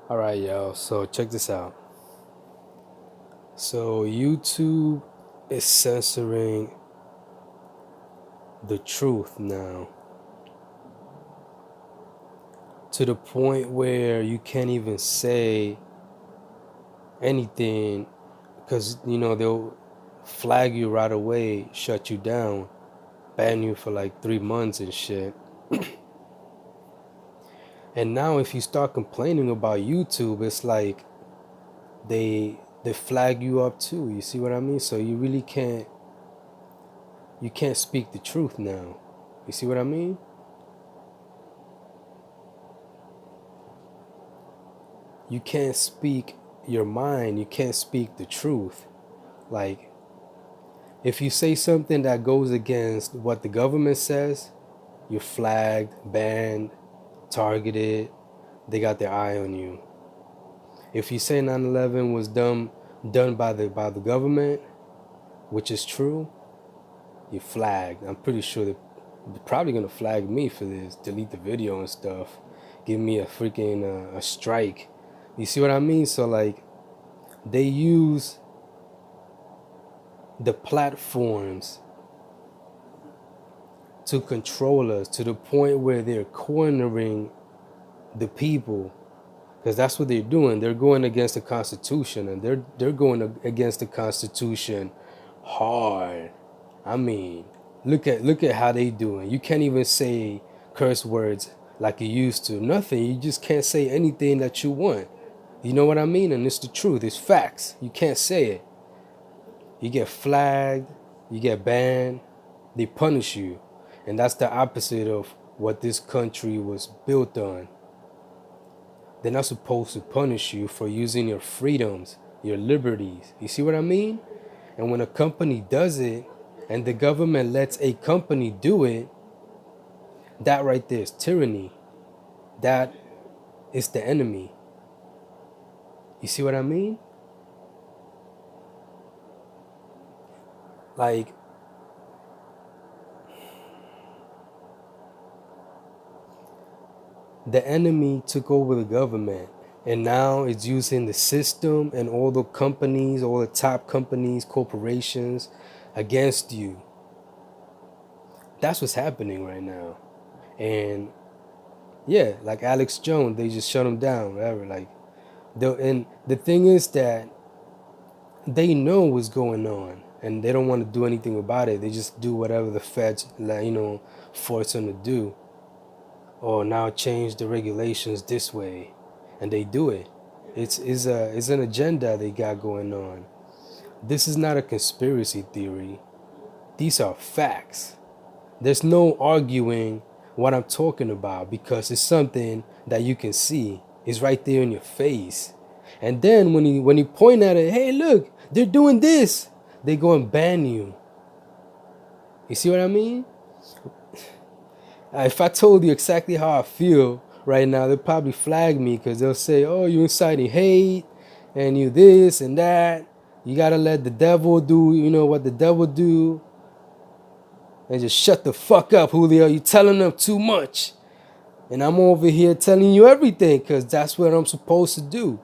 All right, y'all. So check this out. So YouTube is censoring the truth now to the point where you can't even say anything because they'll flag you right away, shut you down, ban you for like 3 months and shit. And now if you start complaining about YouTube, it's like they flag you up too. You see what I mean? So you can't speak the truth now. You see what I mean? You can't speak your mind. You can't speak the truth. Like, if you say something that goes against what the government says, you're flagged, banned, targeted. They got their eye on you. If you say 9/11 was done by the government, which is true, you're flagged. I'm pretty sure they're probably gonna flag me for this, delete the video and stuff, give me a freaking a strike. You see what I mean? So like, they use the platforms to control us to the point where they're cornering the people, because that's what they're doing. They're going against the Constitution, and they're going against the Constitution hard. I mean, look at how they doing. You can't even say curse words like you used to. Nothing. You just can't say anything that you want. You know what I mean? And it's the truth. It's facts. You can't say it. You get flagged. You get banned. They punish you. And that's the opposite of what this country was built on. They're not supposed to punish you for using your freedoms, your liberties. You see what I mean? And when a company does it, and the government lets a company do it, that right there is tyranny. That is the enemy. You see what I mean? Like, the enemy took over the government, and now it's using the system and all the companies, all the top companies, corporations against you. That's what's happening right now. And yeah, like Alex Jones, they just shut him down, whatever. Like, and the thing is that they know what's going on, and they don't want to do anything about it. They just do whatever the feds, force them to do. Or now change the regulations this way, and they do it. It's an agenda they got going on. This is not a conspiracy theory. These are facts. There's no arguing what I'm talking about, because it's something that you can see. It's right there in your face. And then when you point at it, hey, look, they're doing this, they go and ban you. You see what I mean? If I told you exactly how I feel right now, they'll probably flag me, because they'll say, oh, you're inciting hate, and you this and that. You gotta let the devil do, what the devil do. And just shut the fuck up, Julio. You're telling them too much. And I'm over here telling you everything, because that's what I'm supposed to do.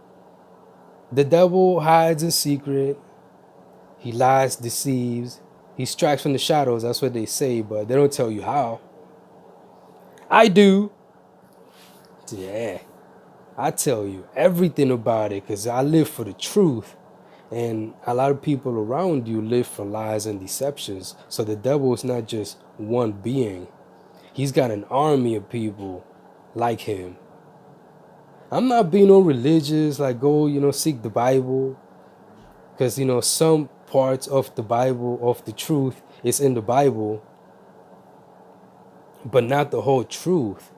The devil hides in secret. He lies, deceives. He strikes from the shadows. That's what they say, but they don't tell you how. I do. Yeah. I tell you everything about it, because I live for the truth. And a lot of people around you live for lies and deceptions. So the devil is not just one being. He's got an army of people like him. I'm not being no religious, like go, seek the Bible. Because, some parts of the Bible, of the truth, is in the Bible, but not the whole truth.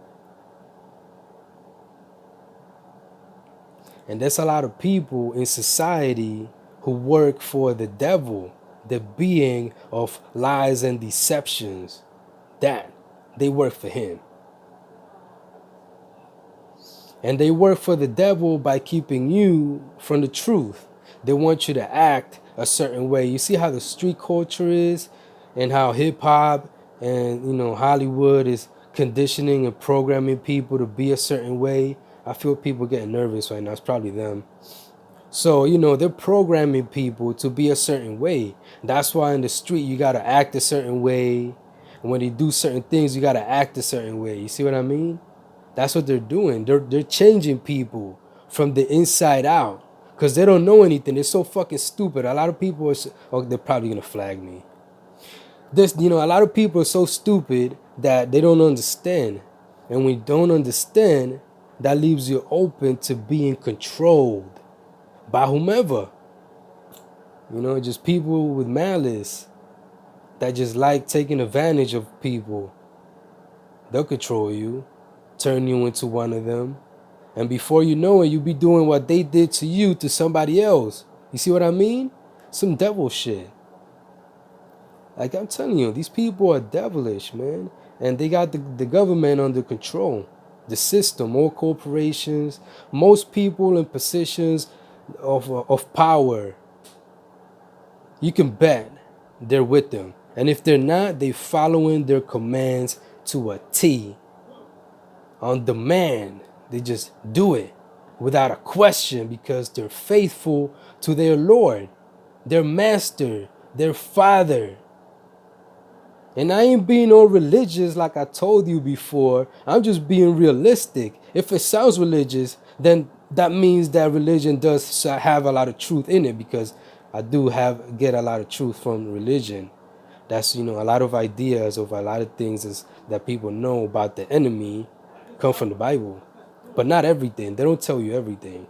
And there's a lot of people in society who work for the devil, the being of lies and deceptions. That they work for him. And they work for the devil by keeping you from the truth. They want you to act a certain way. You see how the street culture is, and how hip hop and Hollywood is conditioning and programming people to be a certain way, I feel people getting nervous right now. It's probably them. So, you know, they're programming people to be a certain way. That's why in the street, you got to act a certain way. And when they do certain things, you got to act a certain way. You see what I mean? That's what they're doing. They're changing people from the inside out because they don't know anything. They're so fucking stupid. A lot of people are, oh, they're probably going to flag me. You know, a lot of people are so stupid that they don't understand. And when you don't understand, that leaves you open to being controlled by whomever. You know, just people with malice that just like taking advantage of people. They'll control you, turn you into one of them. And before you know it, you'll be doing what they did to you to somebody else. You see what I mean? Some devil shit. Like I'm telling you, these people are devilish, man. And they got the government under control. The system, all corporations, most people in positions of power. You can bet they're with them. And if they're not, they following their commands to a T. On demand. They just do it without a question because they're faithful to their Lord, their master, their father. And I ain't being all religious like I told you before. I'm just being realistic. If it sounds religious, then that means that religion does have a lot of truth in it, because I do get a lot of truth from religion. That's, you know, a lot of ideas of a lot of things that people know about the enemy come from the Bible. But not everything. They don't tell you everything.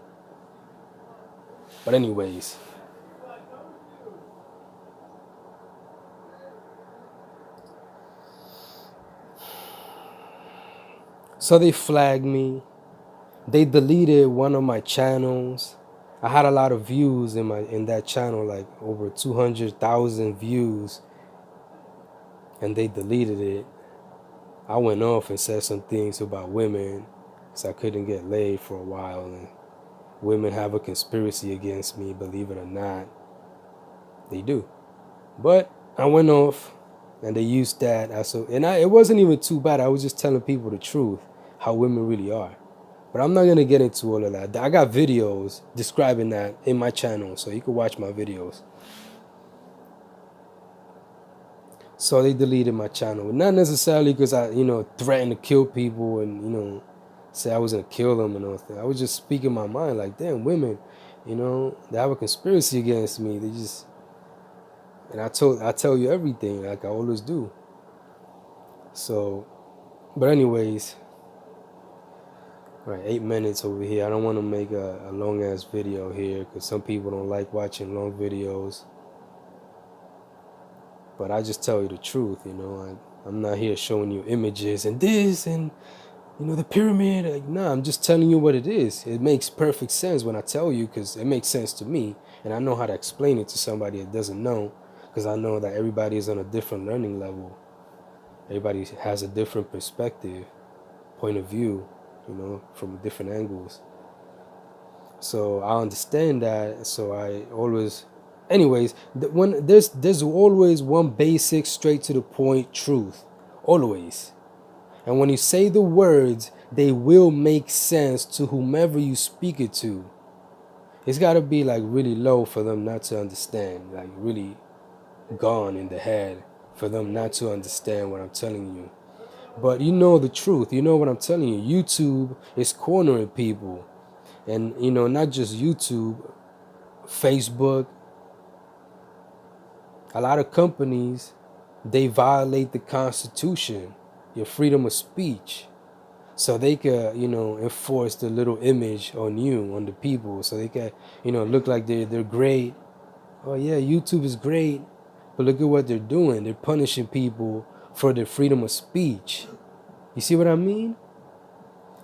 But anyways. So they flagged me. They deleted one of my channels. I had a lot of views in that channel, like over 200,000 views. And they deleted it. I went off and said some things about women, because I couldn't get laid for a while, and women have a conspiracy against me, believe it or not. They do. But I went off, and they used that it wasn't even too bad. I was just telling people the truth, how women really are. But I'm not going to get into all of that. I got videos describing that in my channel, so you can watch my videos. So they deleted my channel. Not necessarily because I, you know, threatened to kill people and, you know, say I was going to kill them and all that. I was just speaking my mind like, damn, women, you know, they have a conspiracy against me. They just, and I tell you everything like I always do. So, but anyways, right, 8 minutes over here. I don't want to make a long ass video here because some people don't like watching long videos. But I just tell you the truth, you know. I'm not here showing you images and this and, you know, the pyramid. Like, nah, I'm just telling you what it is. It makes perfect sense when I tell you, because it makes sense to me. And I know how to explain it to somebody that doesn't know, because I know that everybody is on a different learning level. Everybody has a different perspective, point of view, you know, from different angles. So I understand that. So I always... Anyways, there's always one basic, straight to the point truth. Always. And when you say the words, they will make sense to whomever you speak it to. It's got to be like really low for them not to understand. Like really gone in the head for them not to understand what I'm telling you. But you know the truth. You know what I'm telling you. YouTube is cornering people. And, you know, not just YouTube, Facebook. A lot of companies, they violate the Constitution, your freedom of speech. So they could, you know, enforce the little image on you, on the people. So they can, you know, look like they're great. Oh yeah, YouTube is great. But look at what they're doing. They're punishing people for their freedom of speech. You see what I mean?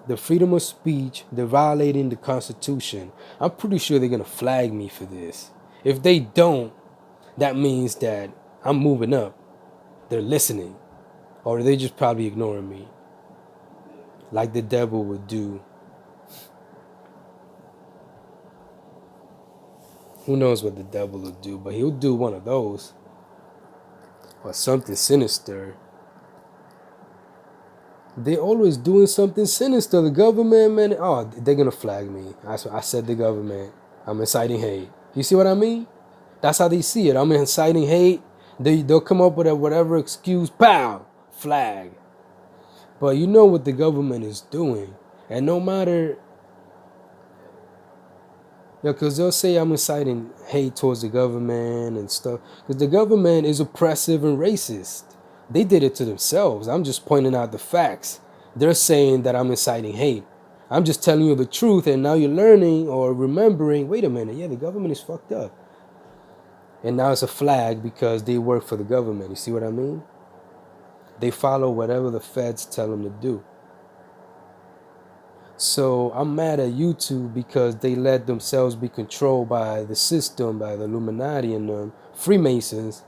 The freedom of speech, they're violating the Constitution. I'm pretty sure they're going to flag me for this. If they don't, that means that I'm moving up. They're listening. Or they just probably ignoring me. Like the devil would do. Who knows what the devil will do, but he'll do one of those. Or something sinister. They always doing something sinister. The government, man, oh, they're gonna flag me. I said the government. I'm inciting hate. You see what I mean? That's how they see it. I'm inciting hate. They'll come up with a whatever excuse. Pow! Flag. But you know what the government is doing. And no matter, because they'll say I'm inciting hate towards the government and stuff. Because the government is oppressive and racist. They did it to themselves. I'm just pointing out the facts. They're saying that I'm inciting hate. I'm just telling you the truth, and now you're learning or remembering, wait a minute, yeah, the government is fucked up. And now it's a flag because they work for the government. You see what I mean? They follow whatever the feds tell them to do. So I'm mad at YouTube because they let themselves be controlled by the system, by the Illuminati and Freemasons.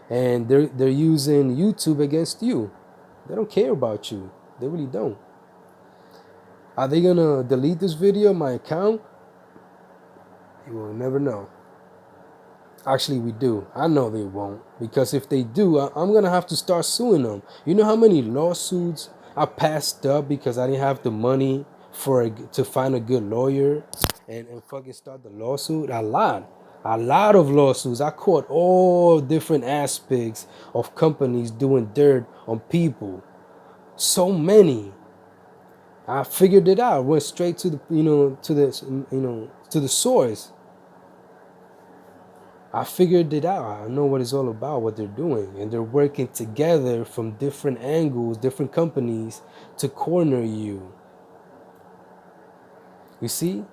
And they're using YouTube against you. They don't care about you. They really don't. Are they gonna delete this video, my account? You will never know. Actually, we do. I know they won't. Because if they do, I'm gonna have to start suing them. You know how many lawsuits I passed up because I didn't have the money to find a good lawyer and fucking start the lawsuit? A lot of lawsuits. I caught all different aspects of companies doing dirt on people. So many. I figured it out. Went straight to the source. I figured it out. I know what it's all about, what they're doing. And they're working together from different angles, different companies to corner you. You see?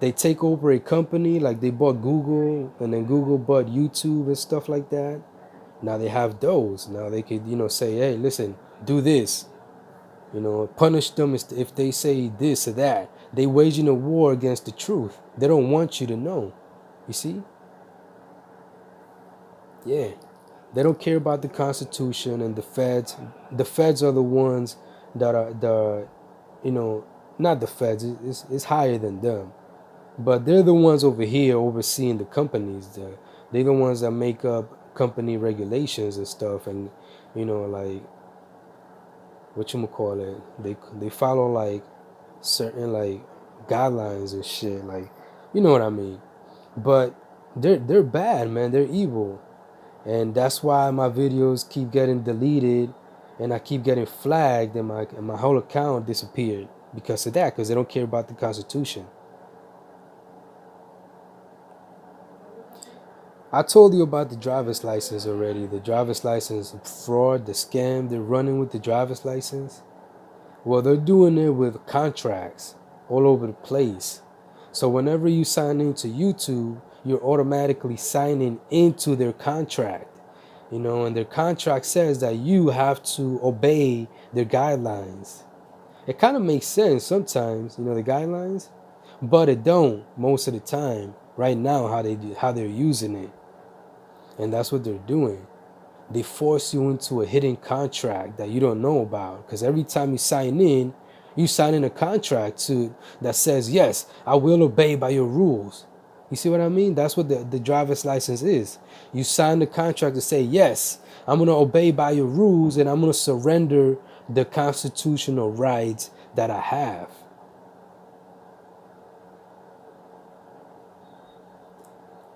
They take over a company, like they bought Google, and then Google bought YouTube and stuff like that. Now they have those. Now they could, say, hey, listen, do this. Punish them if they say this or that. They waging a war against the truth. They don't want you to know. You see? Yeah. They don't care about the Constitution and the feds. The feds are the ones that are not the feds. It's higher than them. But they're the ones over here overseeing the companies. They're the ones that make up company regulations and stuff. And, like, whatchamacallit, they follow, like, certain, like, guidelines and shit. Like, you know what I mean? But they're bad, man. They're evil. And that's why my videos keep getting deleted and I keep getting flagged and my whole account disappeared because of that, because they don't care about the Constitution. I told you about the driver's license already. The driver's license fraud, the scam they're running with the driver's license. Well, they're doing it with contracts all over the place. So whenever you sign into YouTube, you're automatically signing into their contract, and their contract says that you have to obey their guidelines. It kind of makes sense sometimes, the guidelines, but it don't most of the time. Right now, how they're using it, and that's what they're doing. They force you into a hidden contract that you don't know about, because every time you sign in a contract that says, yes, I will obey by your rules. You see what I mean? That's what the driver's license is. You sign the contract to say, yes, I'm going to obey by your rules and I'm going to surrender the constitutional rights that I have.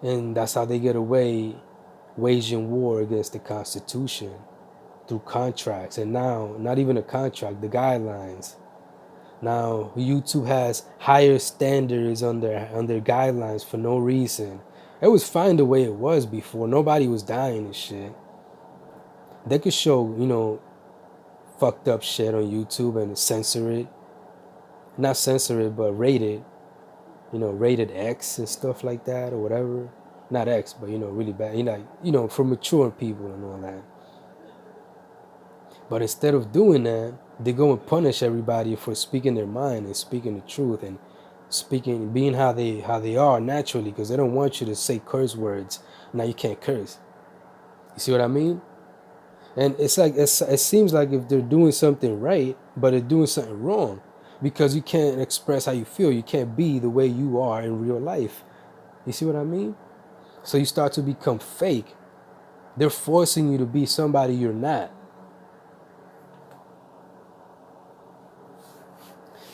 And that's how they get away waging war against the Constitution, through contracts. And now, not even a contract, the guidelines. Now, YouTube has higher standards on their guidelines for no reason. It was fine the way it was before. Nobody was dying and shit. They could show, fucked up shit on YouTube and censor it. Not censor it, but rate it. Rated X and stuff like that or whatever. Not X, but, really bad. For mature people and all that. But instead of doing that, they go and punish everybody for speaking their mind and speaking the truth and being how they are naturally, because they don't want you to say curse words. Now you can't curse. You see what I mean? And it's like it seems like if they're doing something right, but they're doing something wrong, because you can't express how you feel. You can't be the way you are in real life. You see what I mean? So you start to become fake. They're forcing you to be somebody you're not.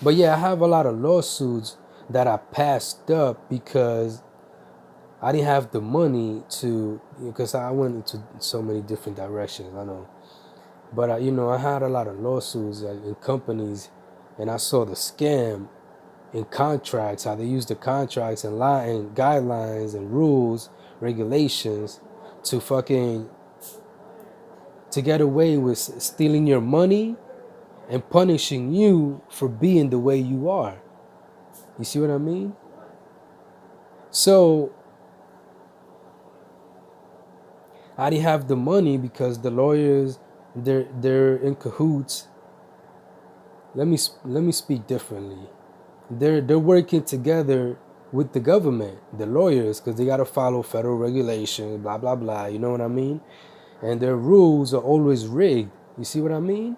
But yeah, I have a lot of lawsuits that I passed up because I didn't have the money to, because I went into so many different directions, I know. But, I had a lot of lawsuits in companies, and I saw the scam in contracts, how they use the contracts and guidelines and rules, regulations to to get away with stealing your money and punishing you for being the way you are. You see what I mean? So I didn't have the money because the lawyers, they're in cahoots. Let me speak differently. They're working together with the government, the lawyers, because they gotta follow federal regulations, blah blah blah. You know what I mean? And their rules are always rigged. You see what I mean?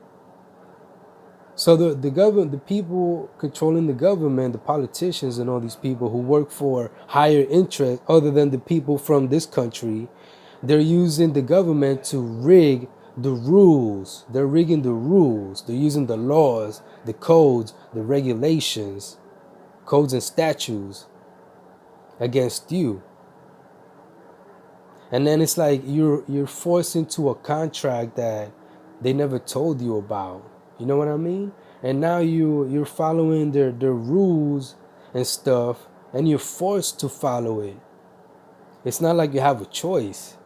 So the government, the people controlling the government, the politicians and all these people who work for higher interest other than the people from this country, they're using the government to rig the rules. They're rigging the rules. They're using the laws, the codes, the regulations, codes and statutes against you. And then it's like you're forced into a contract that they never told you about. You know what I mean? And now you're following their rules and stuff, and you're forced to follow it. It's not like you have a choice.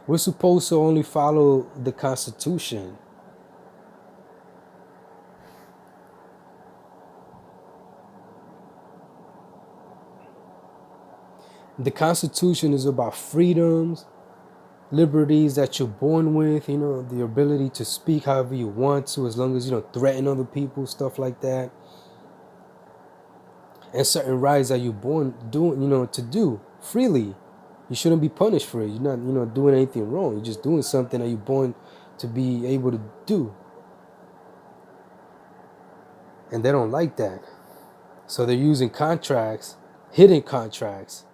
We're supposed to only follow the Constitution. The Constitution is about freedoms, liberties that you're born with, the ability to speak however you want to, as long as you don't threaten other people, stuff like that. And certain rights that you're born doing, to do freely. You shouldn't be punished for it. You're not, doing anything wrong. You're just doing something that you're born to be able to do. And they don't like that. So they're using contracts, hidden contracts,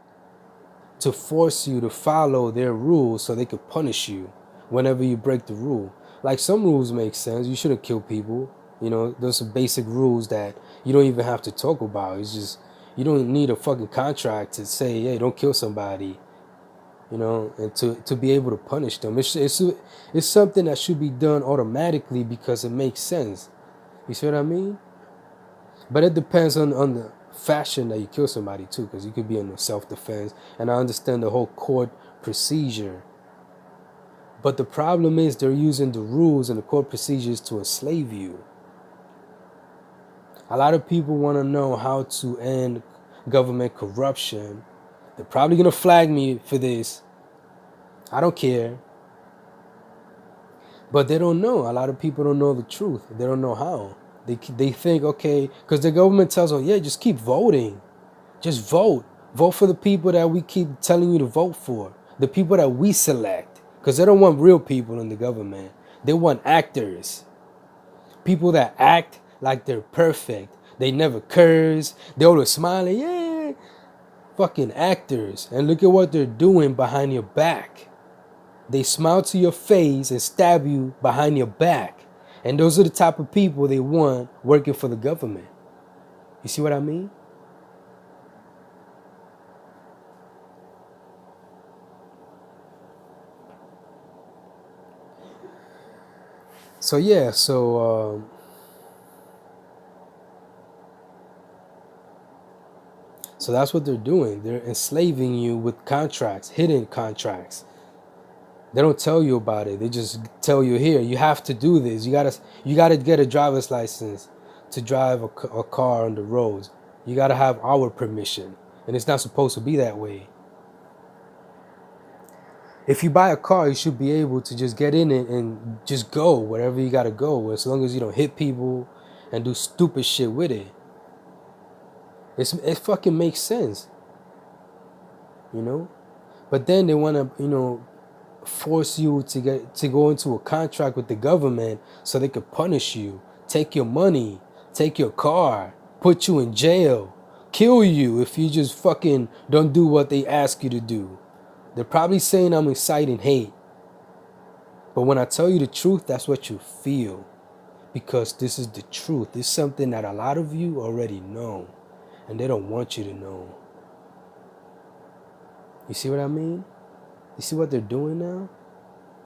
to force you to follow their rules so they could punish you whenever you break the rule. Like, some rules make sense. You shouldn't kill people. Those are basic rules that you don't even have to talk about. It's just, you don't need a fucking contract to say, hey, don't kill somebody, and to be able to punish them. It's something that should be done automatically because it makes sense. You see what I mean? But it depends on the fashion that you kill somebody too, because you could be in self-defense, and I understand the whole court procedure. But the problem is they're using the rules and the court procedures to enslave you. A lot of people want to know how to end government corruption. They're probably going to flag me for this. I don't care. But they don't know. A lot of people don't know the truth. They don't know how. They think, okay, because the government tells them, yeah, just keep voting. Just vote. Vote for the people that we keep telling you to vote for. The people that we select. Because they don't want real people in the government. They want actors. People that act like they're perfect. They never curse. They always smiling. Yeah. Fucking actors. And look at what they're doing behind your back. They smile to your face and stab you behind your back. And those are the type of people they want working for the government. You see what I mean? So yeah, so that's what they're doing. They're enslaving you with contracts, hidden contracts. They don't tell you about it. They just tell you, here, you have to do this. You gotta get a driver's license to drive a car on the roads. You gotta have our permission, and it's not supposed to be that way. If you buy a car, you should be able to just get in it and just go wherever you gotta go, as long as you don't hit people and do stupid shit with it. It fucking makes sense, But then they wanna, force you to go into a contract with the government so they could punish you, take your money, take your car, put you in jail, kill you if you just fucking don't do what they ask you to do. They're probably saying I'm inciting hate. But when I tell you the truth, that's what you feel. because this is the truth. It's something that a lot of you already know, and they don't want you to know. You see what I mean? You see what they're doing now?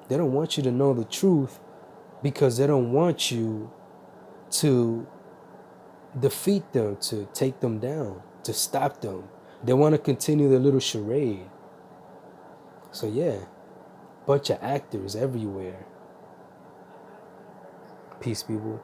They don't want you to know the truth because they don't want you to defeat them, to take them down, to stop them. They want to continue their little charade. So yeah, bunch of actors everywhere. Peace, people.